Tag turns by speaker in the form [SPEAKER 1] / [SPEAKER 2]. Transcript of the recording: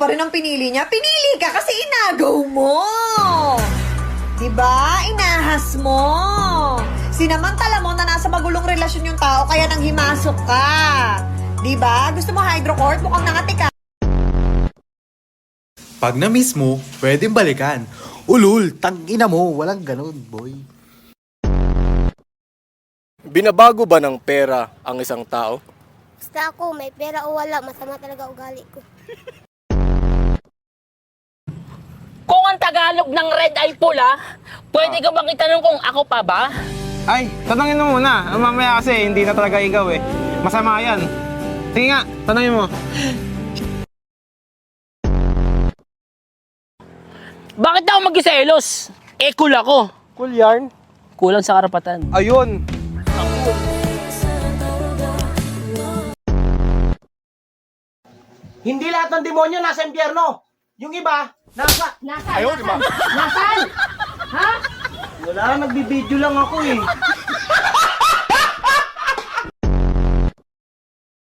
[SPEAKER 1] pa rin ang pinili niya. Pinili ka kasi inagaw mo. Diba? Inahas mo. Sinamantala mo na nasa magulong relasyon yung tao kaya nang himasok ka. Diba? Gusto mo hydrocourt? Mukhang nangati ka.
[SPEAKER 2] Pag na-miss mo, pwedeng balikan. Ulul, tangina mo, walang ganun, boy.
[SPEAKER 3] Binabago ba ng pera ang isang tao?
[SPEAKER 4] Basta ako, may pera o wala, masama talaga ugali ko.
[SPEAKER 5] Kung ang Tagalog ng red ay pula, pwede ka bang itanong kung ako pa ba?
[SPEAKER 6] Ay, tanongin mo muna. Mamaya kasi hindi na talaga ikaw eh. Masama yan. Sige nga, tanongin mo.
[SPEAKER 5] Bakit ako magkiselos? Eh, cool ako.
[SPEAKER 6] Cool yarn.
[SPEAKER 5] Kulang sa karapatan.
[SPEAKER 6] Ayun.
[SPEAKER 7] Hindi lahat ng demonyo nasa impyerno. Yung iba, nasa...
[SPEAKER 3] Ayaw, di ba?
[SPEAKER 7] Nasaan? Ha? Wala, nagbibideo lang ako eh.